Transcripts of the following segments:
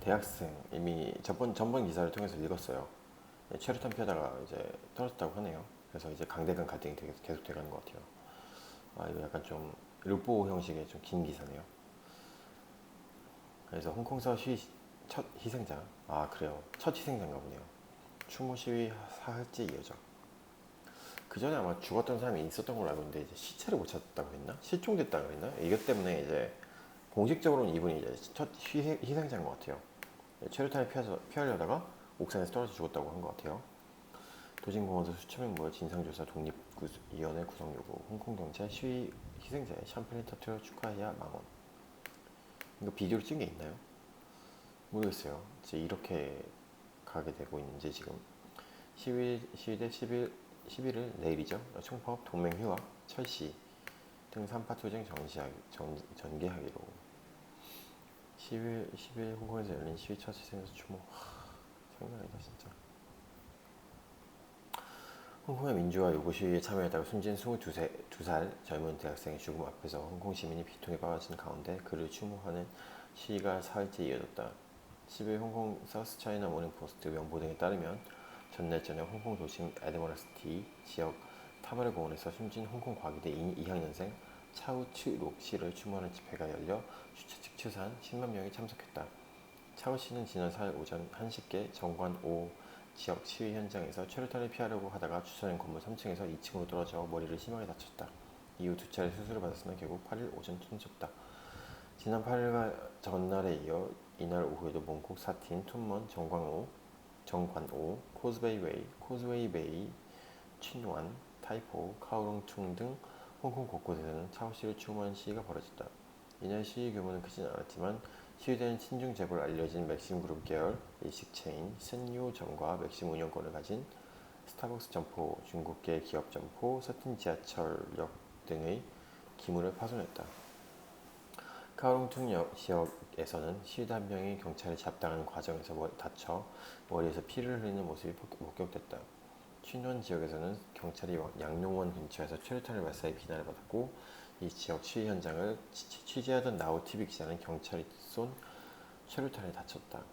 대학생 이미 전번 기사를 통해서 읽었어요. 최루탄 피하다가 이제 떨어졌다고 하네요. 그래서 이제 강대강 갈등이 계속 돼가는 것 같아요. 아 이거 약간 좀 르포 형식의 좀 긴 기사네요. 그래서 홍콩서 첫 희생자. 아 그래요. 첫 희생자인가 보네요. 추모 시위 사흘째 이어져. 그 전에 아마 죽었던 사람이 있었던 걸로 알고 있는데 이제 시체를 못 찾았다고 했나? 실종됐다고 했나? 이것 때문에 이제 공식적으로는 이분이 이제 첫 희생자인 것 같아요. 최루탄을 피하려다가 옥상에서 떨어져 죽었다고 한 것 같아요. 도진공원에서 수천 명 모여 진상조사 독립위원회 구성 요구. 홍콩 경찰 시위 희생자의 샴페인을 터뜨려 축하해야 망언. 이거 비디오로 찍은 게 있나요? 모르겠어요. 이제 이렇게 가게 되고 있는지 지금 시위대 11일 내일이죠. 총파업, 동맹휴학, 철시 등 3파 투쟁 전개하기로. 10일 홍콩에서 열린 시위 첫 시생에서 추모. 장난 아니다 진짜. 홍콩의 민주화 요구 시위에 참여하다가 숨진 22살 젊은 대학생의 죽음 앞에서 홍콩 시민이 비통에 빠진 가운데 그를 추모하는 시위가 사흘째 이어졌다. 10일 홍콩 사우스차이나 모닝포스트 명보 등에 따르면 전날 저녁 홍콩 도심 에드머러시티 지역 타바르 공원에서 숨진 홍콩 과기대 2학년생 차우츠록 씨를 추모하는 집회가 열려 주최 측 추산 10만 명이 참석했다. 차우 씨는 지난 4일 오전 1시께 정관 5 지역 시위 현장에서 최루탄을 피하려고 하다가 주차된 건물 3층에서 2층으로 떨어져 머리를 심하게 다쳤다. 이후 두 차례 수술을 받았으나 결국 8일 오전 숨졌다. 지난 8일과 전날에 이어 이날 오후에도 몽콕, 사틴, 툰먼, 정관오, 코즈웨이 베이, 친완, 타이포, 카오롱퉁 등 홍콩 곳곳에서는 차오 씨를 추모하는 시위가 벌어졌다. 이날 시위 규모는 크진 않았지만 시위대는 친중 재벌 알려진 맥심 그룹 계열 일식 체인 센요점과 맥심 운영권을 가진 스타벅스 점포, 중국계 기업 점포, 서튼 지하철역 등의 기물을 파손했다. 카오롱퉁 지역에서는 시위대 한 명이 경찰에 잡당하는 과정에서 다쳐 머리에서 피를 흘리는 모습이 목격됐다. 친원 지역에서는 경찰이 양용원 근처에서 최루탄을 발사해 비난을 받았고 이 지역 시위 현장을 취재하던 나우TV 기자는 경찰이 쏜 최루탄에 다쳤다.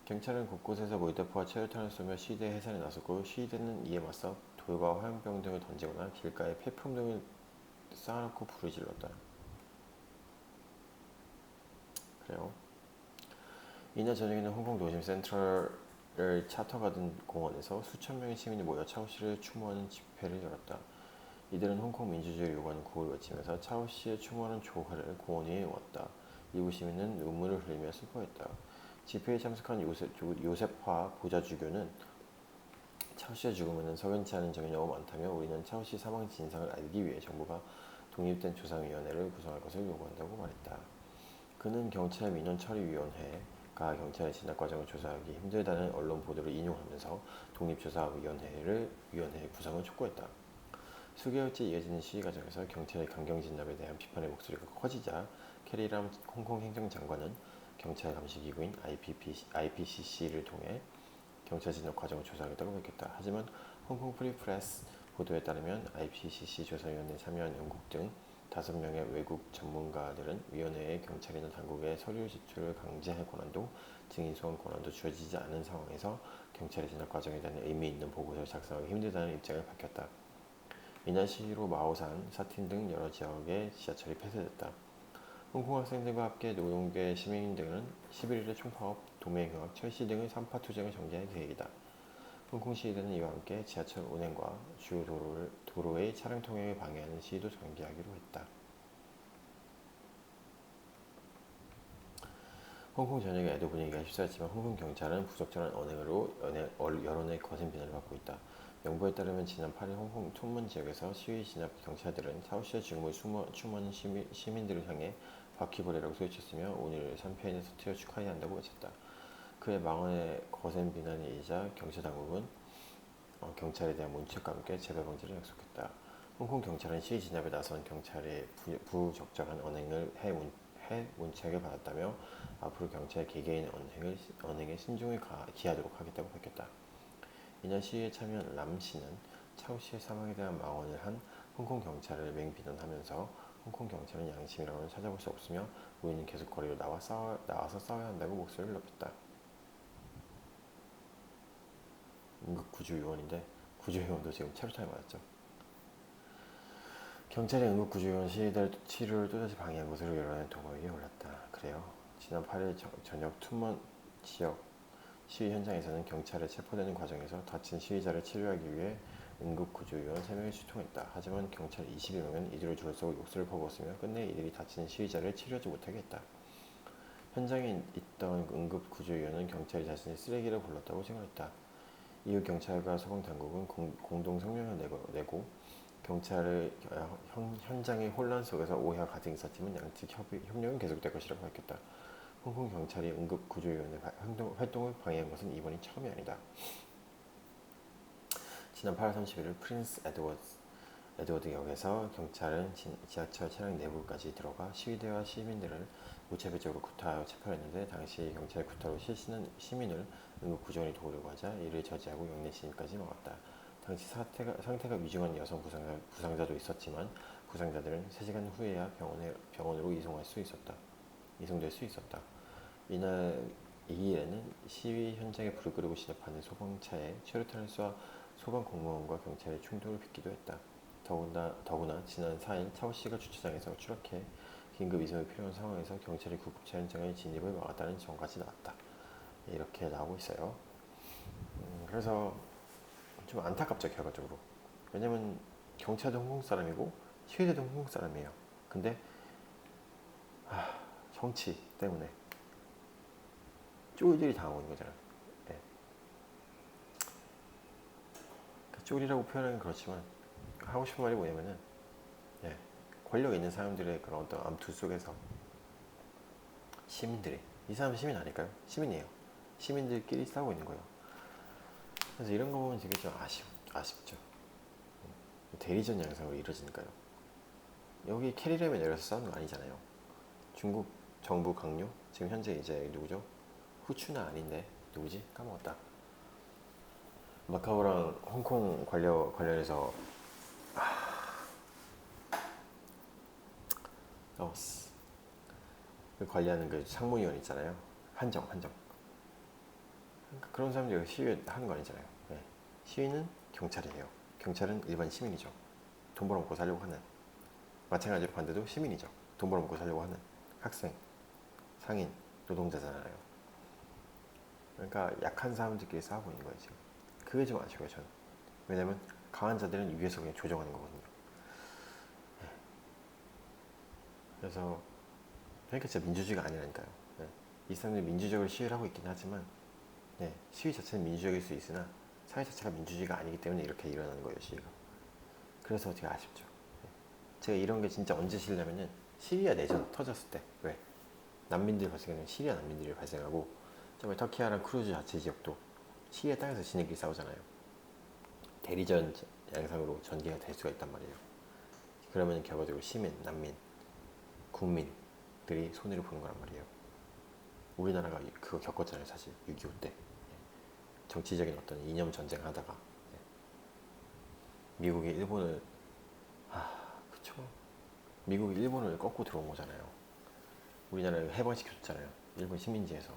경찰은 곳곳에서 물대포와 최루탄을 쏘며 시위대 해산에 나섰고 시위대는 이에 맞서 돌과 화염병 등을 던지거나 길가에 폐품 등을 쌓아놓고 불을 질렀다. 그래요. 이날 저녁에는 홍콩 도심 센트럴을 차터가든 공원에서 수천 명의 시민이 모여 차오 씨를 추모하는 집회를 열었다. 이들은 홍콩 민주주의를 요구하는 구호를 외치면서 차오 씨의 추모하는 조화를 공원 위에 놓았다. 일부 시민은 눈물을 흘리며 슬퍼했다. 집회에 참석한 요셉화 보좌주교는 차오 씨의 죽음에는 석연치 않은 점이 너무 많다며 우리는 차오 씨 사망 진상을 알기 위해 정부가 독립된 조사위원회를 구성할 것을 요구한다고 말했다. 그는 경찰 민원 처리위원회가 경찰의 진압 과정을 조사하기 힘들다는 언론 보도를 인용하면서 독립조사위원회의 구성을 촉구했다. 수개월째 이어지는 시위 과정에서 경찰의 강경 진압에 대한 비판의 목소리가 커지자 캐리람 홍콩 행정장관은 경찰 감시기구인 IPCC를 통해 경찰 진압 과정을 조사하겠다고 밝혔다. 하지만 홍콩 프리프레스 보도에 따르면 IPCC 조사위원회에 참여한 영국 등 5명의 외국 전문가들은 위원회에 경찰이나 당국의 서류 제출을 강제할 권한도 증인 소환 권한도 주어지지 않은 상황에서 경찰의 진압 과정에 대한 의미 있는 보고서를 작성하기 힘들다는 입장을 밝혔다. 이날 시위로 마오산, 사틴 등 여러 지역의 지하철이 폐쇄됐다. 홍콩 학생들과 함께 노동계 시민 등은 11일에 총파업, 동맹휴학, 철시 등의 3파 투쟁을 전개할 계획이다. 홍콩 시위대는 이와 함께 지하철 운행과 주요 도로의 차량 통행을 방해하는 시위도 전개하기로 했다. 홍콩 전역의 애도 분위기가 휩싸였지만 홍콩 경찰은 부적절한 언행으로 여론의 거센 비난을 받고 있다. 영부에 따르면 지난 8일 홍콩 툰먼 지역에서 시위 진압 경찰들은 차오씨의 죽음을 추모하는 시민들을 향해 바퀴벌레라고 소리쳤으며 오늘 샴페인에 터뜨려 축하해야 한다고 외쳤다. 그의 망언에 거센 비난이 이자 경찰 당국은 경찰에 대한 문책과 함께 재발 방지를 약속했다. 홍콩 경찰은 시위 진압에 나선 경찰의 부적절한 언행을 해 문책을 받았다며 앞으로 경찰 개개인의 언행에 신중을 기하도록 하겠다고 밝혔다. 이날 시위에 참여한 람 씨는 차오 씨의 사망에 대한 망언을 한 홍콩 경찰을 맹비난하면서 홍콩 경찰은 양심이라고는 찾아볼 수 없으며 우리는 계속 거리로 나와서 싸워야 한다고 목소리를 높였다. 응급 구조요원인데 구조요원도 지금 체류탄에 맞았죠. 경찰이 응급 구조요원 시위대를 치료를 또다시 방해한 것으로 여론의 도마 위에 올랐다. 그래요. 지난 8일 저녁 툰먼 지역 시위 현장에서는 경찰에 체포되는 과정에서 다친 시위자를 치료하기 위해 응급구조요원 3명이 출동했다. 하지만 경찰 21명은 이들을 둘러싸고 욕설을 퍼부었으며 끝내 이들이 다친 시위자를 치료하지 못하게 했다. 현장에 있던 응급구조요원은 경찰이 자신의 쓰레기를 불렀다고 증언했다. 이후 경찰과 소방당국은 공동 성명을 내고 경찰의 현장의 혼란 속에서 오해가 가득 있었지만 양측 협력은 계속될 것이라고 밝혔다. 홍콩 경찰이 응급구조요원의 활동을 방해한 것은 이번이 처음이 아니다. 지난 8월 31일 프린스 에드워드역에서 경찰은 지하철 차량 내부까지 들어가 시위대와 시민들을 무차별적으로 구타하여 체포했는데 당시 경찰 구타로 실시는 시민을 응급구조원이 도우려고 하자 이를 저지하고 역내 진입까지 막았다. 당시 상태가 위중한 여성 부상자도 있었지만 부상자들은 3시간 후에야 병원으로 이송될 수 있었다. 이날 2일에는 시위 현장에 불을 끄려고 진입하는 소방차에 최루탄을 쏴 소방 공무원과 경찰의 충돌을 빚기도 했다. 더구나 지난 4일 차오씨가 주차장에서 추락해 긴급 이송이 필요한 상황에서 경찰이 구급차 현장의 진입을 막았다는 정까지 나왔다. 이렇게 나오고 있어요. 그래서 좀 안타깝죠, 결과적으로. 왜냐면 경찰도 홍콩 사람이고 시위대도 홍콩 사람이에요. 근데 정치 때문에 쫄들이 당하고 있는 거잖아요. 네. 쫄이라고 표현하긴 그렇지만 하고 싶은 말이 뭐냐면은 권력 있는 사람들의 그런 어떤 암투 속에서 시민들이, 이 사람 시민 아닐까요? 시민이에요. 시민들끼리 싸우고 있는 거예요. 그래서 이런 거 보면 되게 좀 아쉽죠. 대리전 양상으로 이루어지니까요. 여기 캐리램에 내려서 싸우는 거 아니잖아요. 중국 정부 강요? 지금 현재 이제 누구죠? 후추는 아닌데 누구지? 까먹었다. 마카오랑 홍콩 관련해서 그 관리하는 그 상무위원 있잖아요. 한정. 그러니까 그런 사람들이 시위하는 거 아니잖아요. 네. 시위는 경찰이 해요. 경찰은 일반 시민이죠. 돈 벌어먹고 살려고 하는. 마찬가지로 반대도 시민이죠. 돈 벌어먹고 살려고 하는 학생, 상인, 노동자잖아요. 그러니까 약한 사람들끼리 싸우고 있는 거예요 지금. 그게 좀 아쉬워요 저는. 왜냐면 강한 자들은 위에서 그냥 조정하는 거거든요. 그래서 그러니까 진짜 민주주의가 아니라니까요. 이 사람들이 민주적으로 시위를 하고 있긴 하지만 시위 자체는 민주적일 수 있으나 사회 자체가 민주주의가 아니기 때문에 이렇게 일어나는 거예요 시위가. 그래서 되게 아쉽죠. 제가 이런 게 진짜 언제 싫냐면은 시리아 내전 터졌을 때. 왜? 난민들 발생하는 시리아 난민들이 발생하고 정말 터키아랑 크루즈 자체 지역도 시리아 땅에서 지네끼리 싸우잖아요. 대리전 양상으로 전개가 될 수가 있단 말이에요. 그러면 결과적으로 시민, 난민, 국민들이 손해를 보는 거란 말이에요. 우리나라가 그거 겪었잖아요 사실 6.25 때. 정치적인 어떤 이념 전쟁 하다가 미국이 일본을 그쵸. 미국이 일본을 꺾고 들어온 거잖아요. 우리나라를 해방시켜줬잖아요. 일본 식민지에서.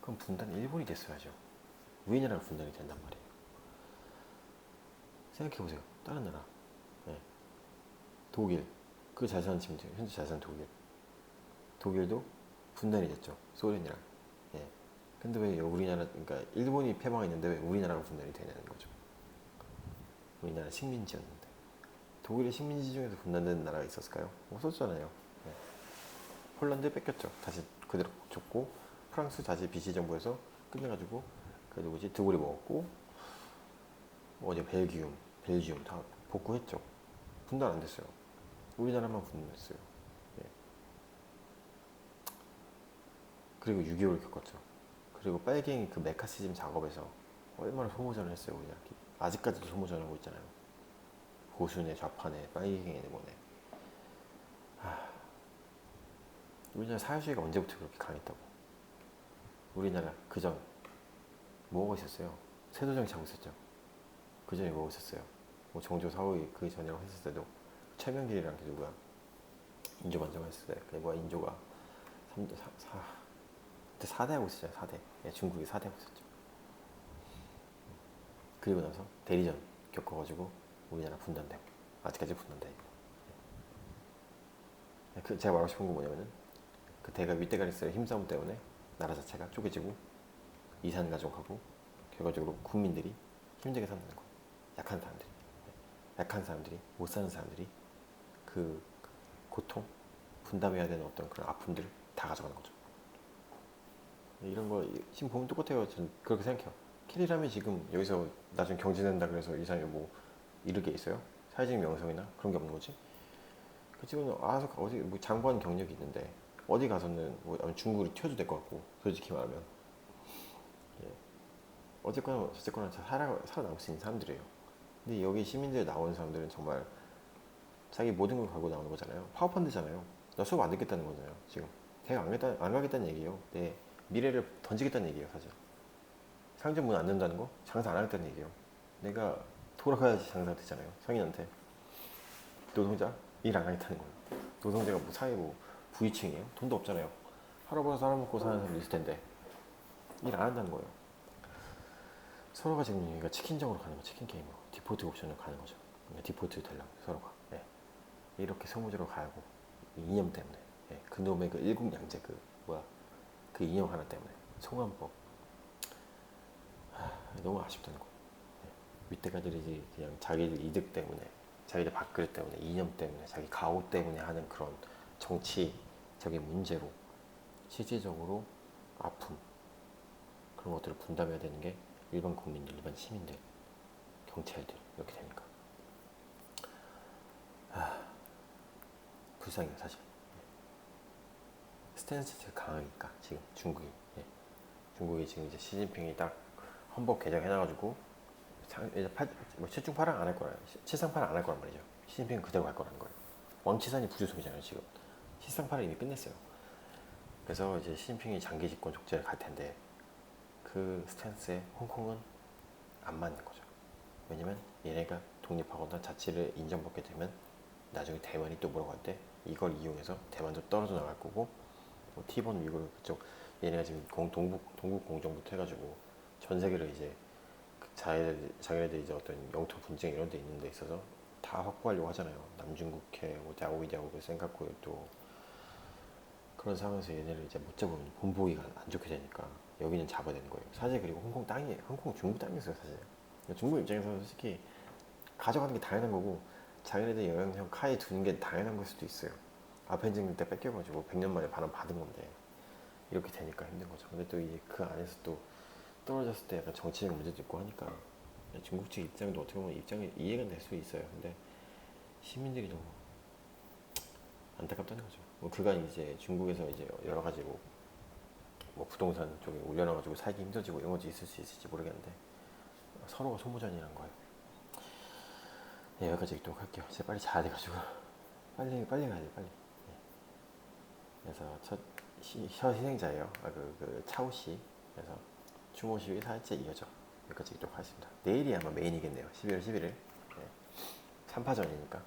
그럼 분단 일본이 됐어야죠. 우리나라가 분단이 된단 말이에요. 생각해보세요. 다른 나라. 독일. 그 자산 침투. 현재 자산 독일. 독일도 분단이 됐죠. 소련이랑. 근데 왜 우리나라, 그러니까 일본이 패망했는데 왜 우리나라가 분단이 되냐는 거죠. 우리나라 식민지였는데. 독일의 식민지 중에서 분단된 나라가 있었을까요? 없었잖아요. 폴란드 뺏겼죠. 다시 그대로 줬고 프랑스 다시 비시 정부에서 끝내가지고 그 누구지 드골이 먹었고 어제 벨기움 다 복구했죠. 분단 안 됐어요. 우리나라만 분단했어요. 그리고 6.25를 겪었죠. 그리고 빨갱이 그 메카시즘 작업에서 얼마나 소모전을 했어요. 우리나라 아직까지도 소모전을 하고 있잖아요. 보수네 좌파네 빨갱이네 뭐네. 우리나라 사회주의가 언제부터 그렇게 강했다고. 우리나라 그전 뭐하고 있었어요? 세도정치 하고 있었죠. 그 전에 뭐하고 있었어요? 뭐 정조 사후이 그 전이라고 했을 때도 최명길이란 게 누구야? 인조 먼저 했을 때, 그리고 인조가 3, 4, 그때 4대 하고 있었죠. 4대. 예, 중국이 4대 하고 있었죠. 그리고 나서 대리전 겪어가지고 우리나라 분단되고, 아직까지 분단돼 있고. 제가 말하고 싶은 건 뭐냐면은, 그 대가 윗대가리스의 힘싸움 때문에 나라 자체가 쪼개지고 이산 가족하고 결과적으로 국민들이 힘들게 산다는 거예요. 약한 사람들이, 약한 사람들이, 못 사는 사람들이 그 고통, 분담해야 되는 어떤 그런 아픔들을 다 가져가는 거죠. 이런 거 지금 보면 똑같아요. 전 그렇게 생각해요. 캐리라면 지금 여기서 나중에 경제된다 그래서 이 사람이 뭐 이룰 게 있어요? 사회적 명성이나 그런 게 없는 거지. 그 친구는 아서 어디 뭐 장관 경력이 있는데 어디 가서는 뭐 중국으로 튀어도 될 것 같고, 솔직히 말하면. 예. 어쨌거나 저쨌거나 살아남을 수 있는 사람들이에요. 근데 여기 시민들 나오는 사람들은 정말 자기 모든 걸 걸고 나오는 거잖아요. 파워펀드잖아요. 나 수업 안 듣겠다는 거잖아요. 지금 대학 안 가겠다는 얘기예요. 내 미래를 던지겠다는 얘기예요. 사실 상점 문 안 연다는 거 장사 안 하겠다는 얘기예요. 내가 돌아가야지 장사가 되잖아요. 성인한테. 노동자 일 안 하겠다는 거예요. 노동자가 뭐 사회 뭐 부위층이에요? 돈도 없잖아요. 하루 벌어서 하루 먹고 사는 사람도 있을 텐데 일 안 한다는 거예요. 서로가 지금 여기가 치킨적으로 가는 거, 치킨 게임으로 디폴트 옵션을 가는 거죠. 그러니까 디폴트 되려고 서로가. 네. 이렇게 소모적으로 가고, 이 이념 때문에. 네. 그놈의 그 일국양제 그 뭐야 그 이념 하나 때문에 송환법. 너무 아쉽다는 거. 네. 윗대가들이 그냥 자기들 이득 때문에, 자기들 밥그릇 때문에, 이념 때문에, 자기 가오 때문에 하는 그런 정치적인 문제로 실질적으로 아픔, 그런 것들을 분담해야 되는 게 일반 국민들, 일반 시민들, 경찰들 이렇게 되니까 불쌍해요 사실. 스탠스가 강하니까 지금 중국이. 예. 중국이 지금 이제 시진핑이 딱 헌법 개정해놔가지고 이제 최중 파랑 안 할 거예요. 칠상 파랑 안 할 거란 말이죠. 시진핑은 그대로 갈 거라는 거예요. 왕치산이 부주성이잖아요 지금. 칠상 파를 이미 끝냈어요. 그래서 이제 시진핑이 장기 집권 족제를 갈 텐데 그 스탠스에 홍콩은 안 맞는 거죠. 왜냐면 얘네가 독립하거나 자치를 인정받게 되면 나중에 대만이 또 뭐라고 할 때 이걸 이용해서 대만도 떨어져 나갈 거고, 뭐 티본 위구르 그쪽 얘네가 지금 동국 공정부터 해가지고 전 세계를 이제 자기네들 이제 어떤 영토 분쟁 이런 데 있는 데 있어서 다 확보하려고 하잖아요. 남중국해, 뭐 다오이다오 생각고 또 그런 상황에서 얘네를 이제 못 잡으면 본보기가 안 좋게 되니까 여기는 잡아야 되는 거예요. 사실 그리고 홍콩 땅이에요. 홍콩 중국 땅이었어요 사실. 중국 입장에서는 솔직히 가져가는 게 당연한 거고, 자기네들 영향력 하에 두는 게 당연한 걸 수도 있어요. 아펜징 때 뺏겨가지고 100년 만에 바람 받은 건데 이렇게 되니까 힘든 거죠. 근데 또 이제 그 안에서 또 떨어졌을 때 약간 정치적 문제도 있고 하니까 중국 측 입장도 어떻게 보면 입장이 이해가 될 수 있어요. 근데 시민들이 너무 안타깝다는 거죠. 뭐 그간 이제 중국에서 이제 여러 가지 뭐 부동산 쪽에 올려놔가지고 살기 힘들어지고 이런 것도 있을 수 있을지 모르겠는데 서로가 소모전이라는 거예요. 네, 여기까지 읽도록 할게요. 제가 빨리 자야 돼가지고 빨리 가야 돼 빨리. 네. 그래서 첫 희생자예요. 그 차오 씨. 그래서 추모 시위 4일째 이어져. 여기까지 읽도록 하겠습니다. 내일이 아마 메인이겠네요. 11월 11일. 네. 3파전이니까.